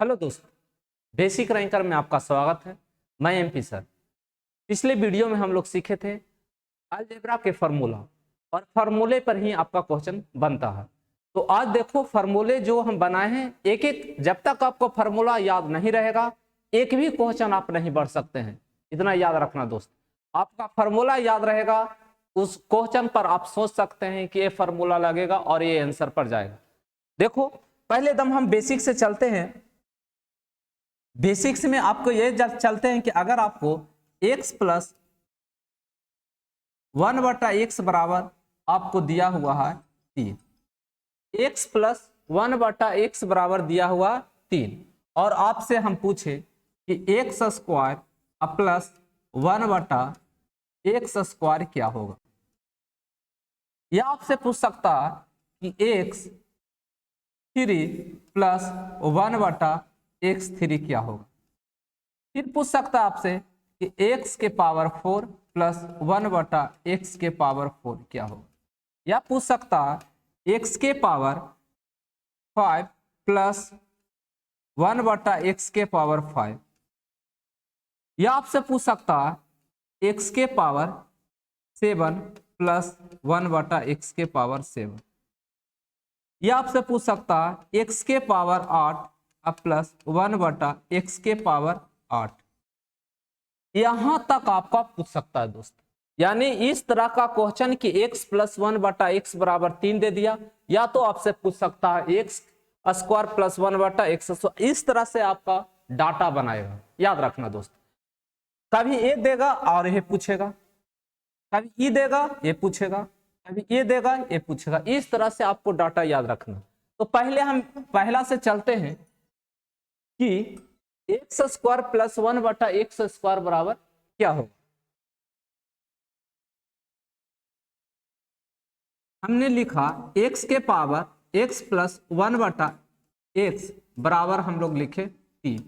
Hello दोस्तों, basic ranker में आपका स्वागत है। मैं एमपी सर। पिछले वीडियो में हम लोग सीखे थे अलजेब्रा के फार्मूला और फार्मूले पर ही आपका क्वेश्चन बनता है। तो आज देखो फार्मूले जो हम बनाए हैं, एक एक जब तक आपको फार्मूला याद नहीं रहेगा एक भी क्वेश्चन आप नहीं बढ़ सकते हैं। इतना याद रखना दोस्त, आपका फार्मूला याद रहेगा उस क्वेश्चन पर आप सोच सकते हैं कि ये फार्मूला लगेगा और ये आंसर पर जाएगा। देखो पहले दम हम बेसिक से चलते हैं। बेसिक्स में आपको ये चलते हैं कि अगर आपको x प्लस 1/x बराबर आपको दिया हुआ है 3, x प्लस 1/x बराबर दिया हुआ 3 और आपसे हम पूछे कि x square plus 1/x square क्या होगा। या आपसे पूछ सकता है कि x 3 प्लस 1/x3 क्या होगा। फिर पूछ सकता है आपसे कि x के पावर 4 प्लस 1/x के पावर 4 क्या होगा। या पूछ सकता है x के पावर 5 प्लस 1/x के पावर 5। या आपसे पूछ सकता है x के पावर 7 प्लस 1/x के पावर 7। या आपसे पूछ सकता है x के पावर 8 प्लस 1/x के पावर 8। यहां तक आपका पूछ सकता है दोस्त। यानी इस तरह का क्वेश्चन कि x प्लस 1/x बराबर 3 दे दिया, या तो आपसे पूछ सकता है x स्क्वायर प्लस 1/x। इस तरह से आपका डाटा बनाएगा। याद रखना दोस्त, कभी ए देगा और ये पूछेगा, कभी ई देगा ये पूछेगा, कभी ये देगा ये पूछेगा। इस तरह से आपको डाटा याद रखना। तो पहले हम पहला से चलते हैं कि x square plus 1/x square बराबर क्या होगा। हमने लिखा x के पावर x प्लस 1/x बराबर हम लोग लिखे 3।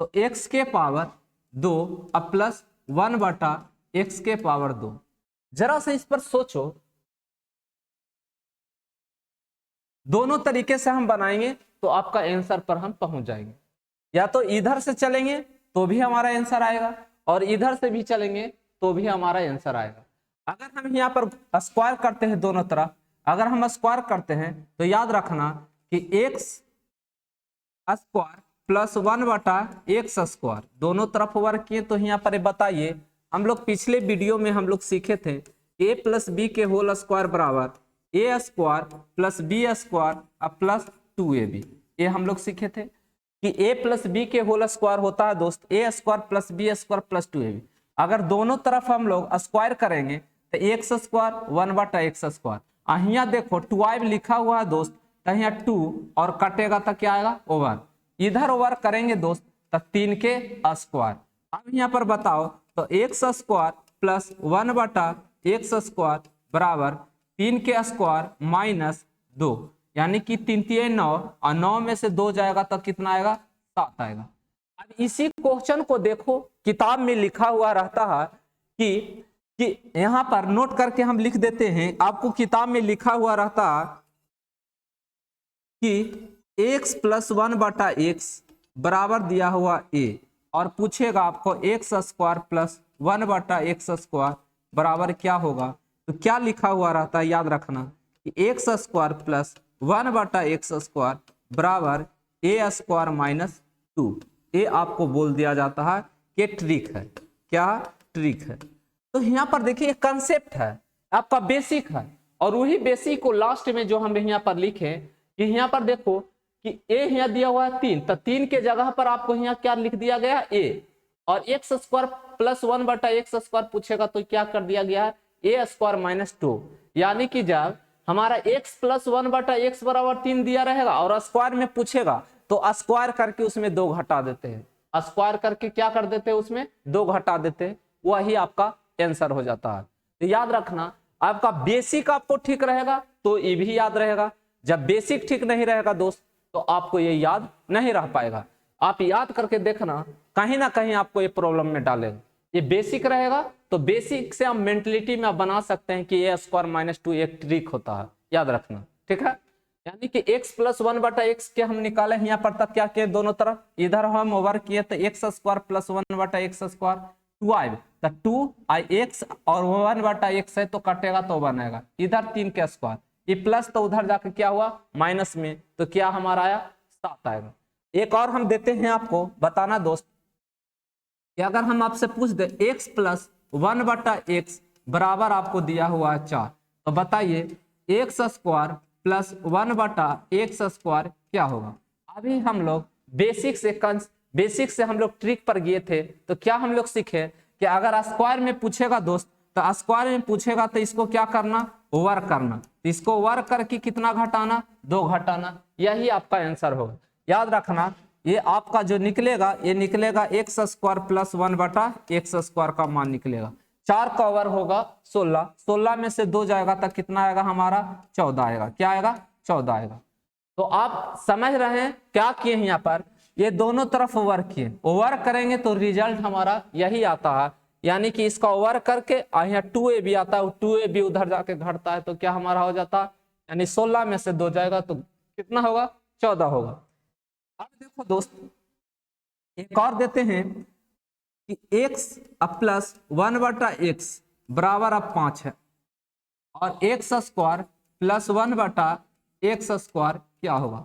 तो x के पावर 2 प्लस 1/x के पावर 2। जरा से इस पर सोचो, दोनों तरीके से हम बनाएंगे तो आपका आंसर पर हम पहुंच जाएंगे। या तो इधर से चलेंगे तो भी हमारा आंसर आएगा और इधर से भी चलेंगे तो भी हमारा आंसर आएगा। अगर हम यहाँ पर स्क्वायर करते हैं दोनों तरफ, अगर हम स्क्वायर करते हैं तो याद रखना कि x square plus 1/x square दोनों तरफ वर्क किए। तो यहाँ पर बताइए, हम लोग पिछले वीडियो में हम लोग सीखे थे a प्लस बी के होल स्क्वायर बराबर a square plus B square plus 2ab। ये हम लोग सीखे थे कि a प्लस बी के होल स्क्वायर होता है दोस्त a square plus B square plus 2ab। अगर दोनों तरफ हम लोग स्क्वायर करेंगे तो x स्क्वायर 1/x स्क्वायर। यहाँ देखो 2ab लिखा हुआ है दोस्त, तो यहाँ 2 और कटेगा तो क्या आएगा ओवर। इधर ओवर करेंगे दोस्त तो 3 के स्क्वायर। अब यहाँ पर बताओ तो x square plus 1/x square बराबर 3 के स्क्वायर माइनस 2, यानी कि 3 3 9 और 9 में से 2 जाएगा तो कितना आएगा 7 आएगा। अब इसी क्वेश्चन को देखो, किताब में लिखा हुआ रहता है कि यहाँ पर नोट करके हम लिख देते हैं। आपको किताब में लिखा हुआ रहता है कि x प्लस 1/x बराबर दिया हुआ a और पूछेगा आपको x square plus 1/x square बराबर क्या होगा। तो क्या लिखा हुआ रहता है याद रखना कि x square plus 1/x square बराबर a स्क्वायर माइनस 2। ये आपको बोल दिया जाता है कि ट्रिक है। क्या ट्रिक है? तो यहाँ पर देखिए कंसेप्ट है, आपका बेसिक है, और वही बेसिक को लास्ट में जो हम यहाँ पर लिखे कि यहाँ पर देखो कि a यहाँ दिया हुआ है 3, तो 3 के जगह पर आपको यहाँ क्या लिख दिया गया a, और x square plus 1/x square पूछेगा तो क्या कर दिया गया है a स्क्वायर माइनस 2। यानी कि जब हमारा x प्लस 1/x बराबर 3 दिया रहेगा और स्क्वायर में पूछेगा तो स्क्वायर करके उसमें 2 घटा देते हैं। स्क्वायर करके क्या कर देते हैं उसमें 2 घटा देते हैं, वही आपका आंसर हो जाता है। तो याद रखना, आपका बेसिक आपको ठीक रहेगा तो ये भी याद रहेगा। जब बेसिक ठीक नहीं रहेगा दोस्त तो आपको ये याद नहीं रह पाएगा। आप याद करके देखना, कहीं ना कहीं आपको ये प्रॉब्लम में डालेगा। ये बेसिक रहेगा तो बेसिक से हम मेंटलिटी में आप बना सकते हैं कि a स्क्वायर माइनस 2 एक ट्रिक होता है। याद रखना, ठीक है। यानी कि x प्लस 1/x के हम निकाले यहाँ पर, तब क्या किए दोनों तरफ इधर हम ओवर किए तो x square plus 1/x square 2i, तो 2ix और 1/x है तो कटेगा तो बनेगा इधर 3 का स्क्वायर, ये प्लस तो उधर जाके क्या हुआ माइनस में, तो क्या हमारा आया 7 आएगा। एक और हम देते हैं आपको बताना दोस्त कि अगर हम आपसे पूछ दे x प्लस 1/x बराबर आपको दिया हुआ है 4, तो बताइए x square plus 1/x square क्या होगा। अभी हम लोग बेसिक से हम लोग ट्रिक पर गए थे, तो क्या हम लोग सीखे कि अगर स्क्वायर में पूछेगा दोस्त, तो स्क्वायर में पूछेगा तो इसको क्या करना वर्क करना, तो इसको वर्क करके कितना घटाना 2 घटाना, यही आपका आंसर होगा। याद रखना ये आपका जो निकलेगा ये निकलेगा x square plus 1/x square का मान निकलेगा। 4 का ओवर होगा 16, 16 में से 2 जाएगा तो कितना आएगा हमारा 14 आएगा। क्या आएगा 14 आएगा। तो आप समझ रहे हैं क्या किए यहाँ पर, ये दोनों तरफ ओवर किए, ओवर करेंगे तो रिजल्ट हमारा यही आता है, यानी कि इसका ओवर करके यहाँ 2ab आता है, 2ab उधर जाके घटता है तो क्या हमारा हो जाता है, यानी 16 में से 2 जाएगा तो कितना होगा 14 होगा। अब देखो दोस्त एक और देते हैं कि x प्लस 1/x बराबर अब 5 है और x square plus 1/x square क्या होगा।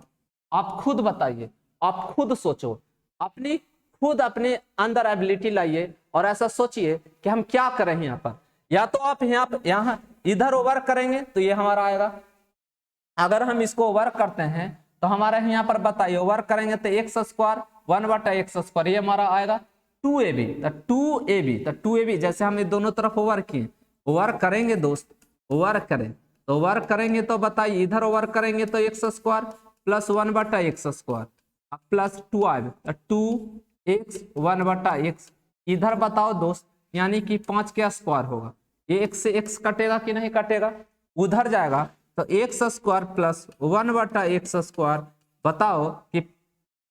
आप खुद बताइए, आप खुद सोचो, अपने अंदर एबिलिटी लाइए और ऐसा सोचिए कि हम क्या करें यहाँ पर। या तो आप यहाँ इधर ओवर करेंगे तो ये हमारा आएगा, अगर हम इसको ओवर करते हैं तो हमारे यहाँ पर बताइए ओवर करेंगे तो एक्स स्क्वायर 1/x स्क्वायर ये हमारा आएगा 2ab, तो 2ab जैसे हम दोनों तरफ ओवर किए, ओवर करेंगे दोस्त, ओवर करें तो ओवर करेंगे तो बताइए इधर ओवर करेंगे तो x square plus 1/x square plus 2ab, 2x 1/x इधर बताओ दोस्त, यानी कि 5 का स्क्वायर होगा, ये x से x कटेगा कि नहीं कटेगा, उधर जाएगा तो x square plus 1/x square, बताओ कि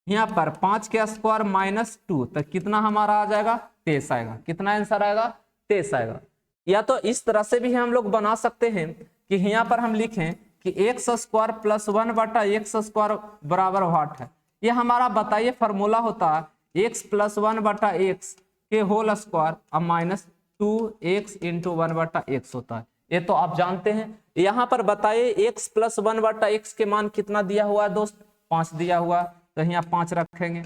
यहाँ पर 5 का स्क्वायर माइनस 2 तो कितना हमारा आ जाएगा 23 आएगा। कितना आंसर आएगा 23 आएगा। या तो इस तरह से भी हम लोग बना सकते हैं कि यहाँ पर हम लिखें कि x square plus 1/x square बराबर व्हाट है, ये हमारा बताइए फॉर्मूला होता है x प्लस 1/x के होल स्क्वायर अब माइनस 2x इंटू 1/x होता है, ये तो आप जानते हैं। यहाँ पर बताइए x प्लस 1/x के मान कितना दिया हुआ है दोस्त 5 दिया हुआ, तो यहाँ 5 रखेंगे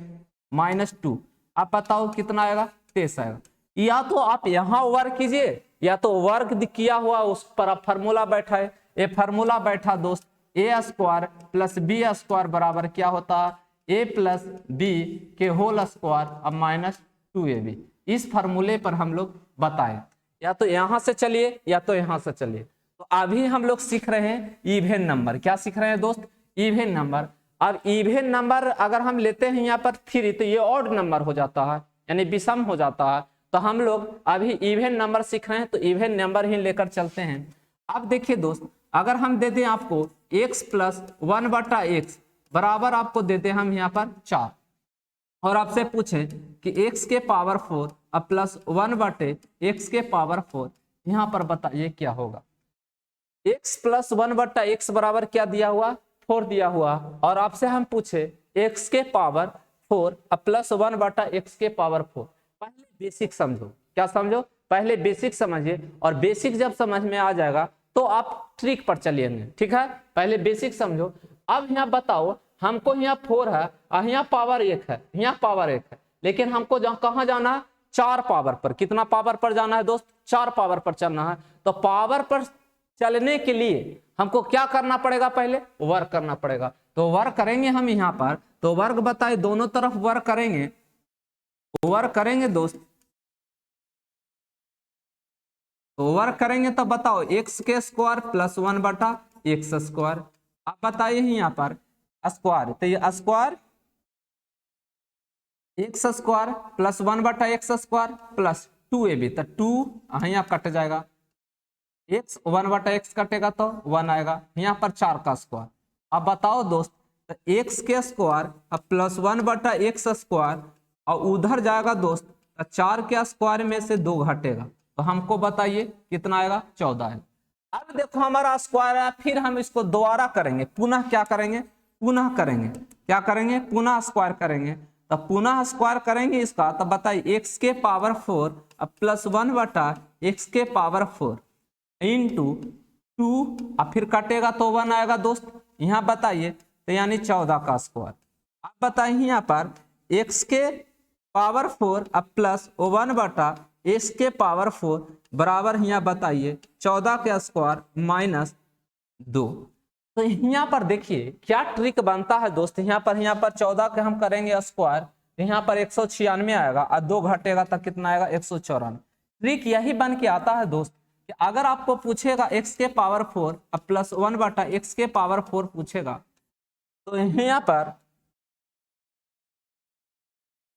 माइनस 2, आप बताओ कितना आएगा 23 आएगा। या तो आप यहाँ वर्क कीजिए या तो वर्क किया हुआ उस पर आप फार्मूला बैठाए, ये फार्मूला बैठा दोस्त ए स्क्वायर प्लस बी स्क्वायर बराबर क्या होता है ए प्लस बी के होल स्क्वायर अब माइनस 2ab। इस फार्मूले पर हम लोग बताएं, या तो यहाँ से चलिए या तो यहाँ से चलिए। तो अभी हम लोग सीख रहे हैं इवेन नंबर, क्या सीख रहे हैं दोस्त इवेन नंबर। अब इवेन नंबर अगर हम लेते हैं यहाँ पर 3 तो ये ऑड नंबर हो जाता है, यानी विषम हो जाता है, तो हम लोग अभी इवेन नंबर सीख रहे हैं तो इवेन नंबर ही लेकर चलते हैं। अब देखिए दोस्त अगर हम दे दें आपको x प्लस 1/x बराबर आपको देते हैं हम यहाँ पर 4 और आपसे पूछें कि x के पावर 4 अब प्लस 1/x के पावर 4, यहाँ पर बताइए क्या होगा। x प्लस 1/x बराबर क्या दिया हुआ 4 दिया हुआ, और आपसे हम पूछे x के पावर 4 अब प्लस 1/x के पावर 4। पहले बेसिक समझो, क्या समझो पहले बेसिक समझिए, और बेसिक जब समझ में आ जाएगा तो आप ट्रिक पर चलिएंगे, ठीक है। पहले बेसिक समझो। अब यहाँ बताओ हमको यहाँ 4 है और यहाँ पावर 1 है, यहाँ पावर 1 है, लेकिन हमको कहाँ जाना है 4 पावर पर। कितना पावर पर जाना है दोस्त 4 पावर पर चलना है। तो पावर पर चलने के लिए हमको क्या करना पड़ेगा पहले वर्क करना पड़ेगा। तो वर्क करेंगे हम यहाँ पर, तो वर्क बताए दोनों तरफ वर्क करेंगे, वर्क करेंगे दोस्त, तो वर्क करेंगे तो बताओ एक्स के स्क्वायर प्लस 1/x स्क्वायर। आप बताइए यहाँ पर स्क्वायर, तो ये square x square plus 1/x square plus 2ab, तो 2 यहाँ कट जाएगा, x 1/x कटेगा तो 1 आएगा, यहाँ पर 4 का स्क्वायर। अब बताओ दोस्त तो x के स्क्वायर अब प्लस 1/x स्क्वायर और उधर जाएगा दोस्त 4 के स्क्वायर में से 2 घटेगा, तो हमको बताइए कितना आएगा 14 आएगा। अब देखो हमारा स्क्वायर है, फिर हम इसको दोबारा करेंगे, पुनः क्या करेंगे, पुनः करेंगे, क्या करेंगे, पुनः स्क्वायर करेंगे। तो पुनः स्क्वायर करेंगे इसका, तो बताइए एक्स के पावर 4 अब प्लस 1 बटा एक्स के पावर 4 इंटू 2, अब फिर कटेगा तो 1 आएगा दोस्त। यहाँ बताइए तो यानी 14 का स्क्वायर। अब बताइए यहाँ पर एक्स के पावर 4 अब प्लस 1 बटा एक्स के पावर 4 बराबर यहाँ बताइए 14 के स्क्वायर माइनस 2। तो यहाँ पर देखिए क्या ट्रिक बनता है दोस्त, यहाँ पर 14 के हम करेंगे स्क्वायर, यहाँ पर 196 आएगा और 2 घटेगा तो कितना आएगा 194। ट्रिक यही बन के आता है दोस्त कि अगर आपको पूछेगा एक्स के पावर 4 अब प्लस 1 बटा एक्स के पावर 4 पूछेगा, तो यहाँ पर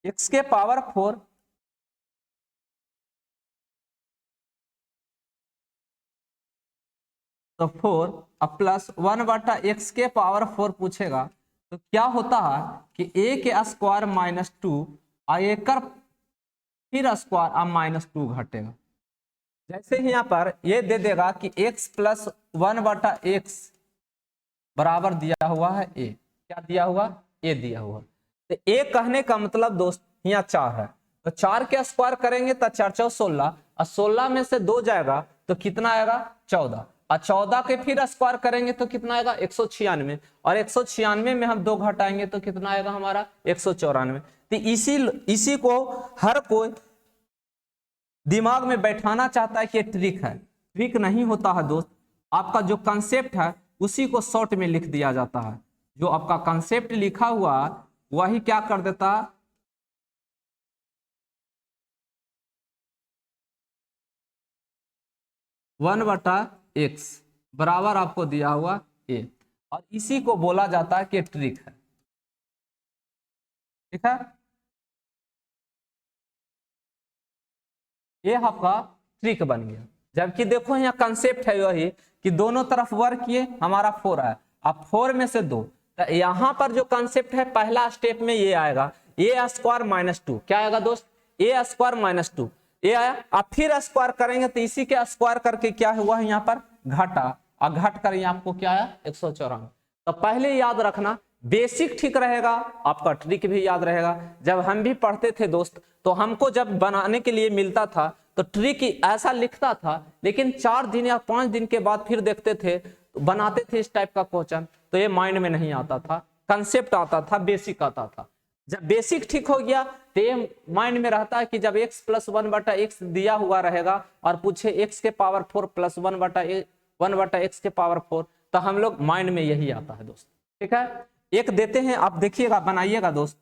एक्स के पावर 4 तो 4 अब प्लस 1 बटा एक्स के पावर 4 पूछेगा, तो क्या होता है कि ए के स्क्वायर माइनस 2 और एक फिर स्क्वायर अब माइनस 2 घटेगा। जैसे ही यहाँ पर ये दे देगा कि x प्लस 1 बटा एक्स बराबर दिया हुआ है ए, क्या दिया हुआ, ए दिया हुआ। तो ए कहने का मतलब दोस्त यहाँ 4 है, तो 4 के स्क्वायर करेंगे तो 4 4 16 और 16 में से 2 जाएगा तो कितना आएगा 14 और 14 के फिर स्क्वायर करेंगे तो कितना आएगा 196 और 196 में हम 2 घटाएंगे तो कितना आएगा हमारा 194। तो इसी को हर कोई दिमाग में बैठाना चाहता है कि ट्रिक है, ट्रिक नहीं होता है दोस्त। आपका जो कंसेप्ट है उसी को शॉर्ट में लिख दिया जाता है, जो आपका कंसेप्ट लिखा हुआ वही क्या कर देता है, वन बटा एक्स बराबर आपको दिया हुआ ए, और इसी को बोला जाता है कि ट्रिक है। ठीक है, ये आपका ट्रिक बन गया। जबकि देखो यहाँ कंसेप्ट है वही कि दोनों तरफ वर्क किए हमारा 4 है, अब 4 में से 2, तो यहाँ पर जो कंसेप्ट है पहला स्टेप में ये आएगा ए स्क्वायर माइनस 2, क्या आएगा दोस्त, ए स्क्वायर माइनस 2 ये आया। अब फिर स्क्वायर करेंगे तो इसी के स्क्वायर करके क्या हुआ है यहाँ पर घटा, और घट कर यहाँ आपको क्या आया 194। तो पहले याद रखना, बेसिक ठीक रहेगा आपका ट्रिक भी याद रहेगा। जब हम भी पढ़ते थे दोस्त तो हमको जब बनाने के लिए मिलता था तो ट्रिक ऐसा लिखता था, लेकिन 4 दिन या 5 दिन के बाद फिर देखते थे तो बनाते थे इस टाइप का क्वेश्चन, तो ये माइंड में नहीं आता था, कंसेप्ट आता था, बेसिक आता था। जब बेसिक ठीक हो गया तो ये माइंड में रहता है कि जब x प्लस 1 बटा एक्स दिया हुआ रहेगा और पूछे x के पावर 4 प्लस 1 बटा एक्स के पावर 4, तो हम लोग माइंड में यही आता है दोस्त। ठीक है, एक देते हैं, आप देखिएगा बनाइएगा दोस्त,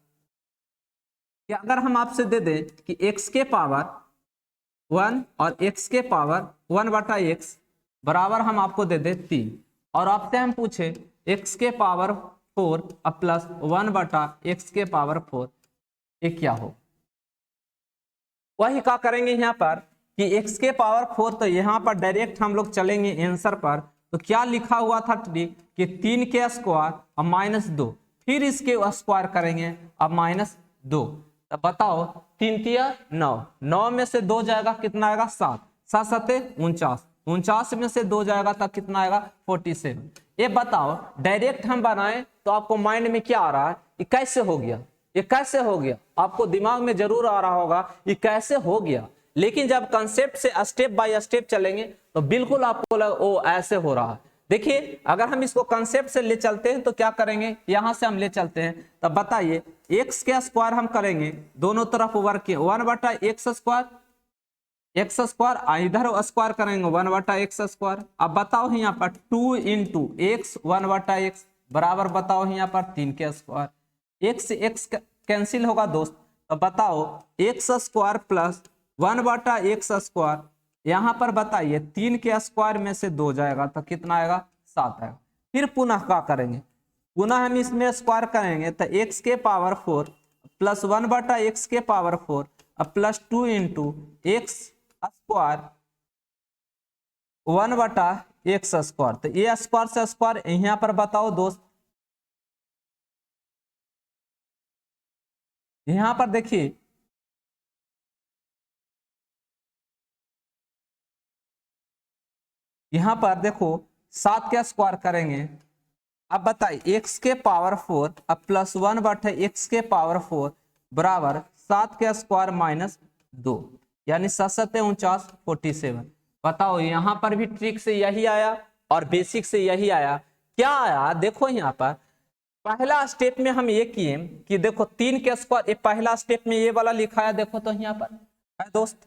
कि अगर हम आपसे दे दें कि x के पावर 1 और x के पावर 1 बटा एक्स बराबर हम आपको दे दे 3, और आपसे हम पूछे x के पावर 4 अब प्लस 1 बटा एक्स के पावर 4, ये क्या हो। वही क्या करेंगे यहाँ पर कि x के पावर 4, तो यहाँ पर डायरेक्ट हम लोग चलेंगे आंसर पर। तो क्या लिखा हुआ था ट्रिक कि 3 के स्क्वायर और माइनस 2, फिर इसके स्क्वायर करेंगे अब माइनस 2। तो बताओ 3 तिया 9, 9 में से 2 जाएगा कितना आएगा 7, 7 सते 49, 49 में से 2 जाएगा तब कितना आएगा 47। ये बताओ डायरेक्ट हम बनाए तो आपको माइंड में क्या आ रहा है, ये कैसे हो गया, ये कैसे हो गया, आपको दिमाग में जरूर आ रहा होगा ये कैसे हो गया। लेकिन जब कंसेप्ट से स्टेप बाय स्टेप चलेंगे तो बिल्कुल आपको लगा ओ ऐसे हो रहा है। देखिए अगर हम इसको कंसेप्ट से ले चलते हैं तो क्या करेंगे, यहां से हम ले चलते हैं, तब बताइए एक्स के स्क्वायर हम करेंगे दोनों तरफ वर्क किए 1 बटा एक्स स्क्वायर इधर स्क्वायर करेंगे 1 बटा एक्स स्क्वायर। अब बताओ यहाँ पर 2 इंटू एक्स 1 बटा एक्स बराबर बताओ यहाँ पर 3 के स्क्वायर, एक्स एक्स कैंसिल होगा दोस्त। तो बताओ एक्स स्क्वायर प्लस 1 बटा एक्स स्क्वायर, यहाँ पर बताइए 3 के स्क्वायर में से 2 जाएगा तो कितना आएगा 7 आएगा। फिर पुनः क्या करेंगे, पुनः हम इसमें स्क्वायर करेंगे तो एक्स के पावर 4 प्लस 1 बटा एक्स के power 4 plus 2 into x square 1 बटा एक्स स्क्वायर। तो ये स्क्वायर से स्क्वायर यहाँ पर बताओ दोस्त, यहाँ पर देखिए यहाँ पर देखो 7 का स्क्वायर करेंगे, अब बताइए x के पावर 4 अब प्लस 1 बटे x के पावर 4 बराबर 7 का स्क्वायर माइनस 2, यानी 7 49 47। बताओ यहाँ पर भी ट्रिक से यही आया और बेसिक से यही आया। क्या आया देखो, यहाँ पर पहला स्टेप में हम ये किए कि देखो 3 के स्क्वायर, पहला स्टेप में ये वाला लिखा है, देखो तो यहाँ पर है दोस्त,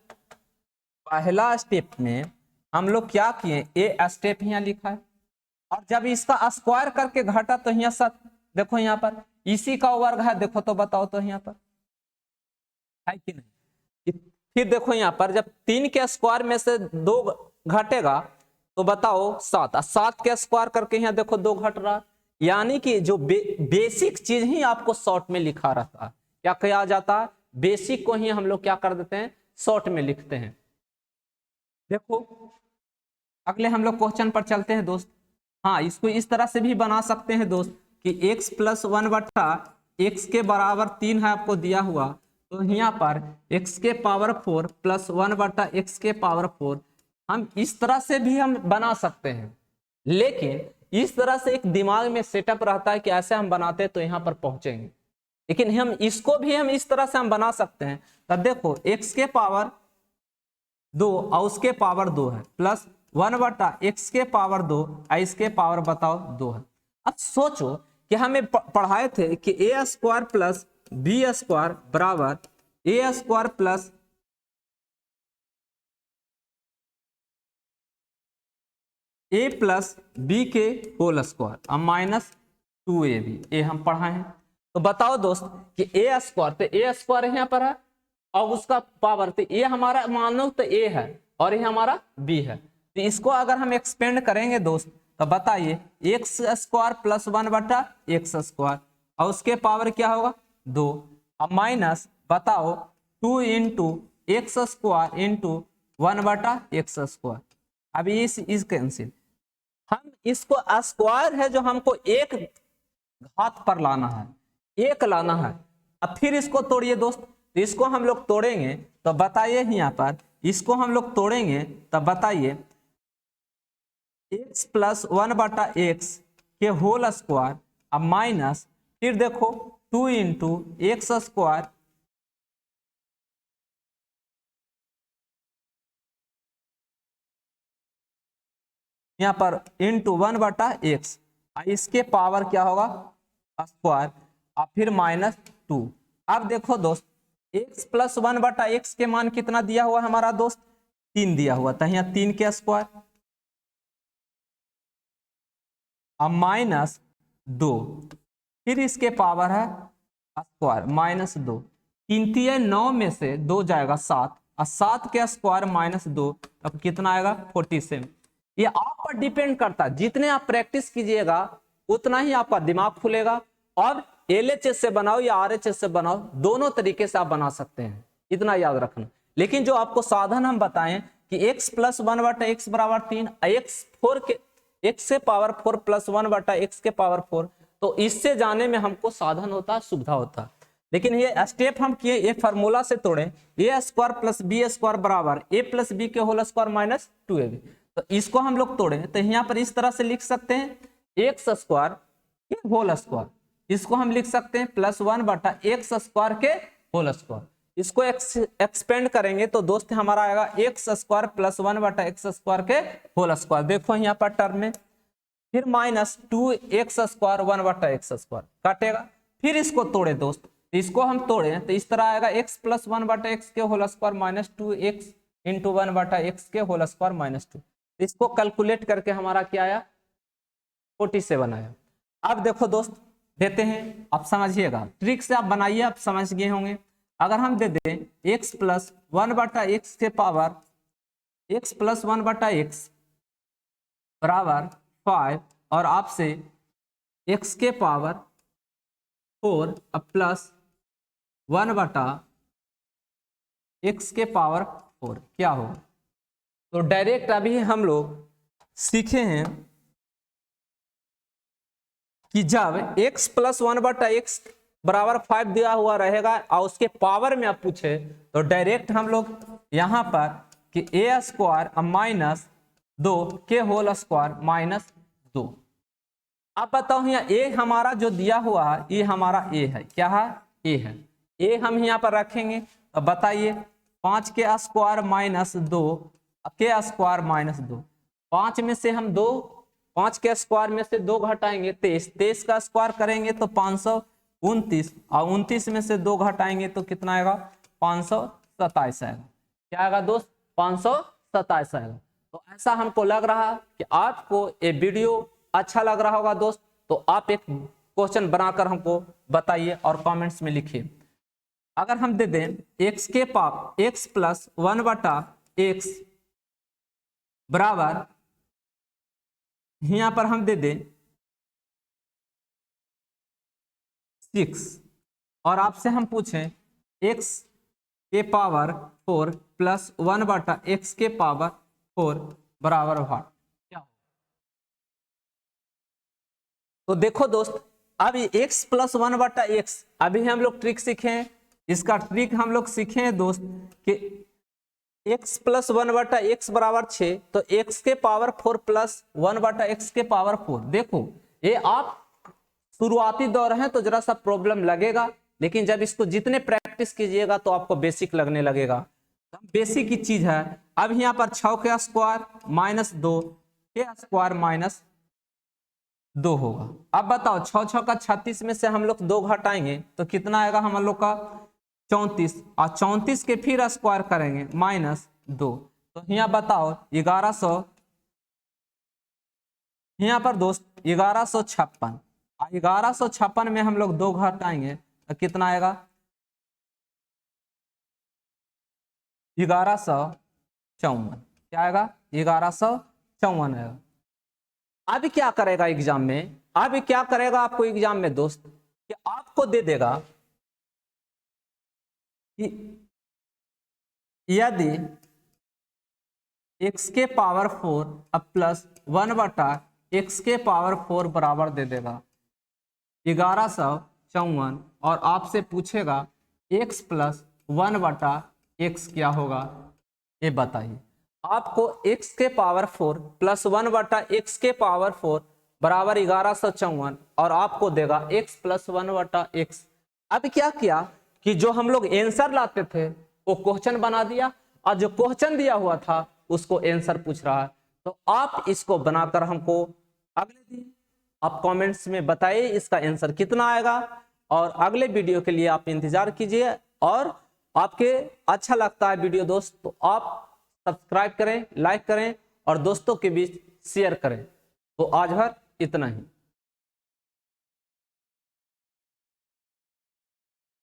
पहला स्टेप में हम लोग क्या किए, ये स्टेप यहाँ लिखा है, और जब इसका स्क्वायर करके घटा तो यहाँ 7, देखो यहाँ पर इसी का वर्ग है, देखो तो बताओ तो यहाँ पर है कि नहीं। फिर देखो यहाँ पर जब 3 के स्क्वायर में से 2 घटेगा तो बताओ 7, 7 के स्क्वायर करके यहाँ देखो 2 घट रहा, यानी कि जो बेसिक चीज ही आपको शॉर्ट में लिखा रहता है, क्या किया जाता है, बेसिक को ही हम लोग क्या कर देते हैं, शॉर्ट में लिखते हैं। देखो अगले हम लोग क्वेश्चन पर चलते हैं दोस्त। हाँ, इसको इस तरह से भी बना सकते हैं दोस्त कि x प्लस 1 बटा x के बराबर 3 है आपको दिया हुआ, तो यहाँ पर x के पावर 4 प्लस 1 बटा x के पावर 4 हम इस तरह से भी हम बना सकते हैं, लेकिन इस तरह से एक दिमाग में सेटअप रहता है कि ऐसे हम बनाते हैं तो यहाँ पर पहुंचेंगे, लेकिन हम इसको भी हम इस तरह से हम बना सकते हैं। तब देखो x के पावर 2 और उसके पावर 2 है प्लस 1 बटा x के पावर 2 और इसके पावर बताओ 2 है। अब सोचो कि हमें पढ़ाए थे कि a square plus B square बराबर a square plus a plus B के होल स्क्वायर अब माइनस 2ab, ये हम पढ़ाए हैं। तो बताओ दोस्त कि a स्क्वायर, तो a स्क्वायर यहाँ पर है और उसका पावर, तो ये हमारा मान लो तो a है और ये हमारा b है, तो इसको अगर हम एक्सपेंड करेंगे दोस्त तो बताइए एक्स स्क्वायर प्लस 1 बटा एक्स स्क्वायर और उसके पावर क्या होगा 2, अब माइनस बताओ 2 इंटू एक्स स्क्वायर इंटू 1 बटा एक्स स्क्वायर। अब इस कैंसिल, हम इसको स्क्वायर है जो हमको एक घात पर लाना है, एक लाना है। अब फिर इसको तोड़िए दोस्त, तो इसको हम लोग तोड़ेंगे तो बताइए यहाँ पर इसको हम लोग तोड़ेंगे तब बताइए x प्लस 1 बटा एक्स के होल स्क्वायर अब माइनस फिर देखो 2 इंटू एक्स स्क्वायर यहाँ पर इंटू 1 बटा एक्स, इसके पावर क्या होगा स्क्वायर और फिर माइनस 2। अब देखो दोस्त x प्लस 1 बटा एक्स के मान कितना दिया हुआ हमारा दोस्त 3 दिया हुआ था, यहाँ 3 के स्क्वायर अब माइनस 2 फिर इसके पावर है स्क्वायर माइनस 2, 3 3 9 में से 2 जाएगा 7 और 7 के स्क्वायर माइनस 2, अब कितना आएगा 47। ये आप पर डिपेंड करता है, जितने आप प्रैक्टिस कीजिएगा उतना ही आपका दिमाग खुलेगा, और LHS से बनाओ या RHS से बनाओ दोनों तरीके से आप बना सकते हैं, इतना याद रखना। लेकिन जो आपको साधन हम बताएं कि x प्लस 1 बटा एक्स बराबर 3, x से पावर 4 प्लस 1 बटा एक्स के पावर 4, तो इससे जाने में हमको साधन होता है, सुविधा होता है। लेकिन ये स्टेप हम किए, ये फार्मूला से तोड़े a square plus B square बराबर a प्लस बी के होल स्क्वायर माइनस 2ab, तो इसको हम लोग तोड़े तो यहाँ पर इस तरह से लिख सकते हैं एक्स स्क्वायर के होल स्क्वायर, इसको हम लिख सकते हैं प्लस 1 बटा एक्स स्क्वायर के होल स्क्वायर। इसको एक्सपेंड करेंगे तो दोस्त हमारा आएगा एक्स स्क्वायर प्लस 1 बटा एक्स स्क्वायर के होल स्क्वायर, देखो यहाँ पर टर्म में, फिर माइनस 2 एक्स स्क्वायर 1 बटा एक्स स्क्वायर काटेगा। फिर इसको तोड़े दोस्त, इसको हम तोड़े तो इस तरह आएगा एक्स प्लस 1 बटा एक्स के whole square minus 2 X into 1 बटा एक्स के होल स्क्वायर माइनस 2, इसको कैलकुलेट करके हमारा क्या आया 47 आया। अब देखो दोस्त देते हैं, आप समझिएगा, ट्रिक से आप बनाइए, आप समझ गए होंगे। अगर हम दे दें x प्लस 1 बटा एक्स के पावर x प्लस 1 बटा एक्स बराबर 5 और आपसे x के पावर 4 अब प्लस 1 बटा x के पावर 4 क्या होगा, तो डायरेक्ट अभी हम लोग सीखे हैं कि जब x प्लस 1 बटा एक्स बराबर 5 दिया हुआ रहेगा और उसके पावर में आप पूछे तो डायरेक्ट हम लोग यहाँ पर कि a स्क्वायर माइनस 2 के होल स्क्वायर माइनस 2। अब बताओ यहाँ ए हमारा जो दिया हुआ है ये हमारा ए है, क्या है, ए है। ए हम यहाँ पर रखेंगे तो बताइए 5 के स्क्वायर माइनस 2 के स्क्वायर माइनस 2। 5 में से हम 5 के स्क्वायर में से 2 घटाएंगे 23, 23 का स्क्वायर करेंगे तो 529, और 29 में से 2 घटाएंगे तो कितना आएगा, 527 आएगा। क्या आएगा दोस्त, 527 आएगा। तो ऐसा हमको लग रहा कि आपको ये वीडियो अच्छा लग रहा होगा दोस्त, तो आप एक क्वेश्चन बनाकर हमको बताइए और कमेंट्स में लिखिए। अगर हम दे दें x के पावर x प्लस 1/x बराबर, यहां पर हम दे दें 6, और आपसे हम पूछें x के पावर 4 प्लस 1/x के पावर 4 बराबर व्हाट, क्या हो? तो देखो दोस्त, अभी x प्लस 1/x अभी हम लोग ट्रिक सीखे हैं। इसका ट्रिक हम लोग सीखे हैं दोस्त कि x प्लस 1/x बराबर 6, तो x के पावर 4 प्लस 1/x के पावर 4। देखो ये आप शुरुआती दौर हैं तो जरा सा प्रॉब्लम लगेगा, लेकिन जब इसको जितने प्रैक्टिस कीजिएगा तो आपको बेसिक लगने लगेगा। बेसिक की चीज है। अब यहाँ पर 6 के स्क्वायर माइनस 2 के स्क्वायर माइनस 2 होगा। अब बताओ 6 का 36 में से हम लोग 2 घटाएंगे तो कितना आएगा हम लोग का, 34, और 34 के फिर स्क्वायर करेंगे माइनस 2, तो यहाँ बताओ 1100, यहाँ पर दोस्त 1156, 1156 में हम लोग 2 घटाएंगे तो कितना आएगा, 1154। क्या आएगा, 1154 आएगा। अभी क्या करेगा एग्जाम में, अभी क्या करेगा आपको एग्जाम में दोस्त, कि आपको दे देगा कि यदि x के पावर 4 अब प्लस 1/x के पावर 4 बराबर दे देगा 1154, और आपसे पूछेगा x प्लस 1/x क्या होगा, ये बताइए। आपको x के पावर 4 प्लस 1/x के पावर 4 बराबर 1154, और आपको देगा x प्लस 1/x। अब क्या किया कि जो हम लोग आंसर लाते थे वो क्वेश्चन बना दिया, और जो क्वेश्चन दिया हुआ था उसको आंसर पूछ रहा है। तो आप इसको बनाकर हमको अगले दिन आप कमेंट्स में बताइए इसका आंसर कितना आएगा, और अगले वीडियो के लिए आप इंतजार कीजिए। और आपके अच्छा लगता है वीडियो दोस्त तो आप सब्सक्राइब करें, लाइक करें और दोस्तों के बीच शेयर करें। तो आज भर इतना ही।